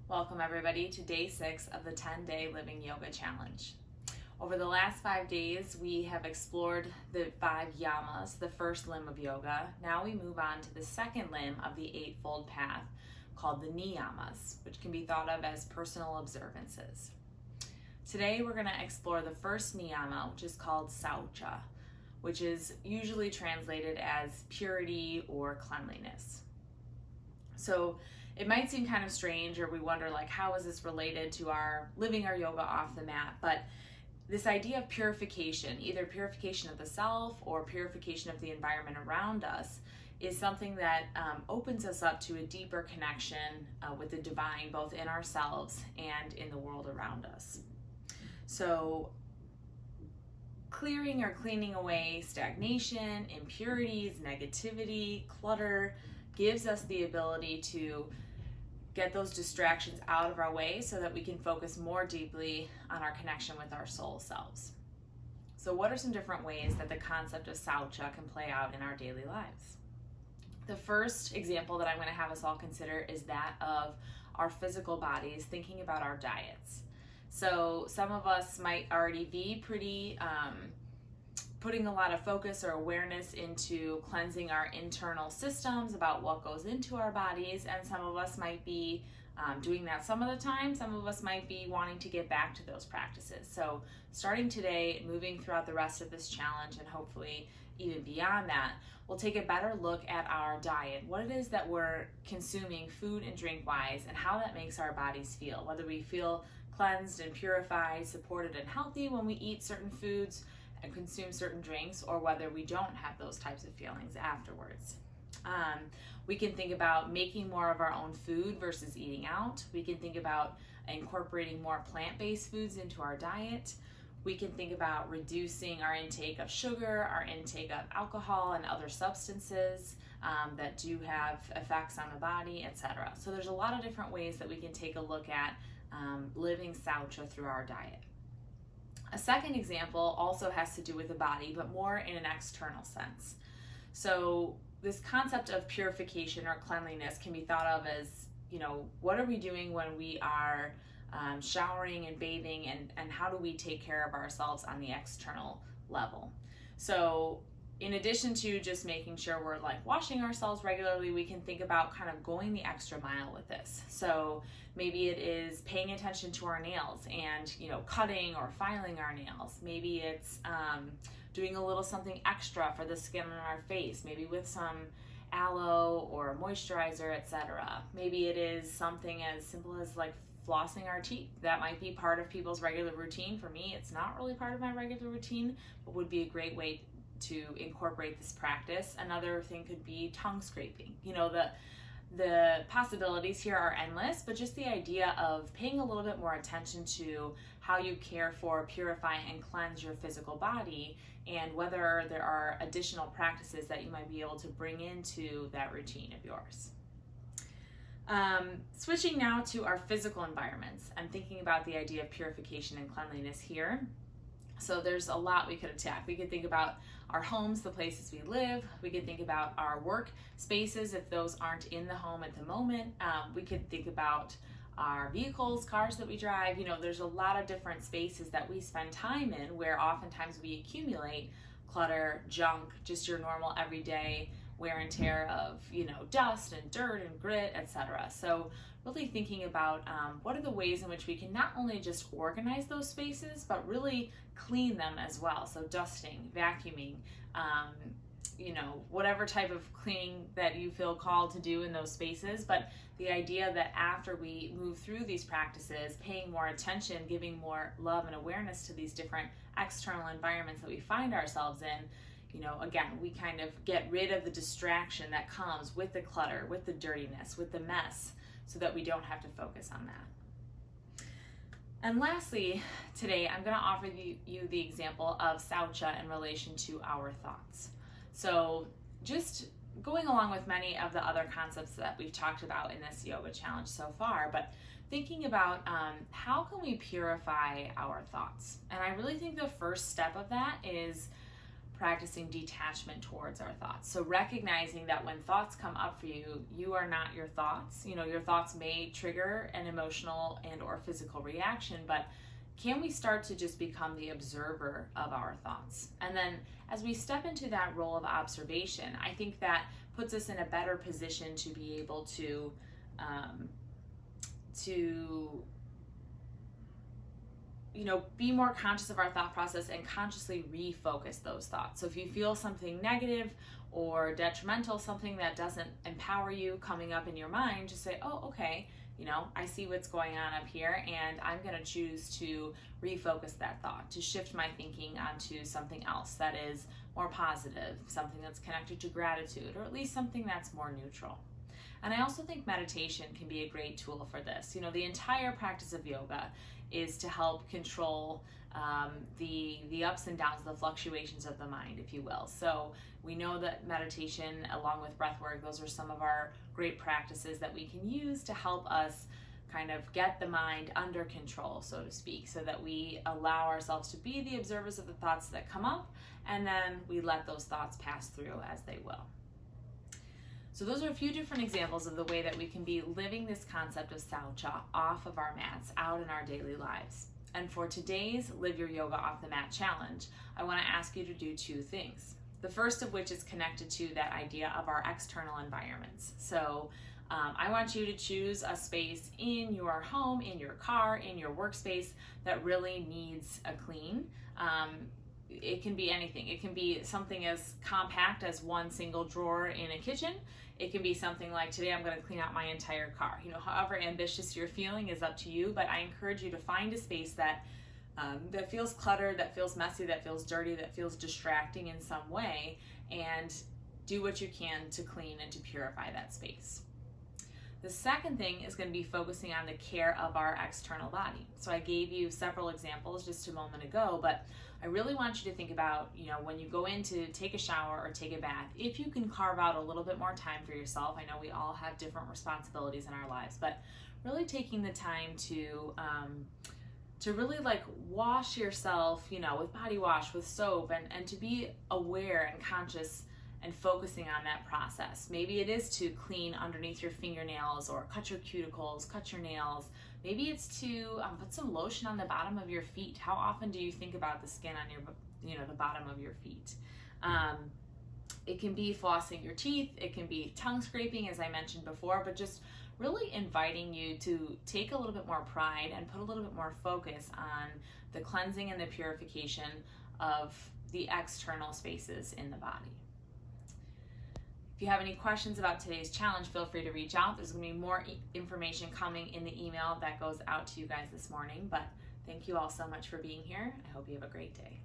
Welcome everybody to day 6 of the 10-day Living Yoga Challenge. Over the last 5 days, we have explored the 5 yamas, the first limb of yoga. Now we move on to the second limb of the Eightfold Path, called the Niyamas, which can be thought of as personal observances. Today we're going to explore the first niyama, which is called saucha, which is usually translated as purity or cleanliness. So it might seem kind of strange, or we wonder, like, how is this related to our living our yoga off the mat? But this idea of purification, either purification of the self or purification of the environment around us, is something that opens us up to a deeper connection with the divine, both in ourselves and in the world around us. So clearing or cleaning away stagnation, impurities, negativity, clutter gives us the ability to get those distractions out of our way so that we can focus more deeply on our connection with our soul selves. So what are some different ways that the concept of saucha can play out in our daily lives? The first example that I'm going to have us all consider is that of our physical bodies, thinking about our diets. So some of us might already be pretty putting a lot of focus or awareness into cleansing our internal systems about what goes into our bodies, and some of us might be doing that some of the time. Some of us might be wanting to get back to those practices. So starting today, moving throughout the rest of this challenge, and hopefully even beyond that, we'll take a better look at our diet, what it is that we're consuming food and drink wise, and how that makes our bodies feel, whether we feel cleansed and purified, supported and healthy when we eat certain foods and consume certain drinks, or whether we don't have those types of feelings afterwards. We can think about making more of our own food versus eating out. We can think about incorporating more plant-based foods into our diet. We can think about reducing our intake of sugar, our intake of alcohol and other substances that do have effects on the body, etc. So there's a lot of different ways that we can take a look at living saucha through our diet. A second example also has to do with the body, but more in an external sense. So this concept of purification or cleanliness can be thought of as, what are we doing when we are showering and bathing, and how do we take care of ourselves on the external level? So in addition to just making sure we're washing ourselves regularly, we can think about kind of going the extra mile with this. So maybe it is paying attention to our nails and cutting or filing our nails. Maybe it's doing a little something extra for the skin on our face, maybe with some aloe or moisturizer, etc. Maybe it is something as simple as flossing our teeth. That might be part of people's regular routine. For me, it's not really part of my regular routine, but would be a great way to incorporate this practice. Another thing could be tongue scraping. The possibilities here are endless, but just the idea of paying a little bit more attention to how you care for, purify, and cleanse your physical body, and whether there are additional practices that you might be able to bring into that routine of yours. Switching now to our physical environments and thinking about the idea of purification and cleanliness here. So there's a lot we could attack. We could think about our homes, the places we live. We could think about our work spaces if those aren't in the home at the moment. We could think about our vehicles, cars that we drive. There's a lot of different spaces that we spend time in where oftentimes we accumulate clutter, junk, just your normal everyday wear and tear of dust and dirt and grit, etc. So really thinking about what are the ways in which we can not only just organize those spaces, but really clean them as well. So dusting, vacuuming, whatever type of cleaning that you feel called to do in those spaces. But the idea that after we move through these practices, paying more attention, giving more love and awareness to these different external environments that we find ourselves in, again, we kind of get rid of the distraction that comes with the clutter, with the dirtiness, with the mess, so that we don't have to focus on that. And lastly, today I'm going to offer you the example of saucha in relation to our thoughts. So just going along with many of the other concepts that we've talked about in this yoga challenge so far, but thinking about how can we purify our thoughts? And I really think the first step of that is practicing detachment towards our thoughts. So recognizing that when thoughts come up for you, you are not your thoughts. You know, your thoughts may trigger an emotional and or physical reaction, but can we start to just become the observer of our thoughts? And then as we step into that role of observation, I think that puts us in a better position to be able to be more conscious of our thought process and consciously refocus those thoughts. So if you feel something negative or detrimental, something that doesn't empower you coming up in your mind, just say, oh, okay, I see what's going on up here, and I'm going to choose to refocus that thought, to shift my thinking onto something else that is more positive, something that's connected to gratitude, or at least something that's more neutral. And I also think meditation can be a great tool for this. The entire practice of yoga is to help control the ups and downs, the fluctuations of the mind, if you will. So we know that meditation, along with breath work, those are some of our great practices that we can use to help us kind of get the mind under control, so to speak, so that we allow ourselves to be the observers of the thoughts that come up, and then we let those thoughts pass through as they will. So those are a few different examples of the way that we can be living this concept of saucha off of our mats, out in our daily lives. And for today's Live Your Yoga Off the Mat challenge, I want to ask you to do two things. The first of which is connected to that idea of our external environments. So I want you to choose a space in your home, in your car, in your workspace that really needs a clean. It can be anything. It can be something as compact as one single drawer in a kitchen. It can be something like, today I'm going to clean out my entire car. However ambitious you're feeling is up to you, but I encourage you to find a space that feels cluttered, that feels messy, that feels dirty, that feels distracting in some way, and do what you can to clean and to purify that space. The second thing is going to be focusing on the care of our external body. So I gave you several examples just a moment ago, but I really want you to think about, when you go in to take a shower or take a bath, if you can carve out a little bit more time for yourself. I know we all have different responsibilities in our lives, but really taking the time to really wash yourself, with body wash, with soap, and to be aware and conscious and focusing on that process. Maybe it is to clean underneath your fingernails or cut your cuticles, cut your nails. Maybe it's to put some lotion on the bottom of your feet. How often do you think about the skin on your, the bottom of your feet? It can be flossing your teeth. It can be tongue scraping, as I mentioned before, but just really inviting you to take a little bit more pride and put a little bit more focus on the cleansing and the purification of the external spaces in the body. If you have any questions about today's challenge, feel free to reach out. There's going to be more information coming in the email that goes out to you guys this morning. But thank you all so much for being here. I hope you have a great day.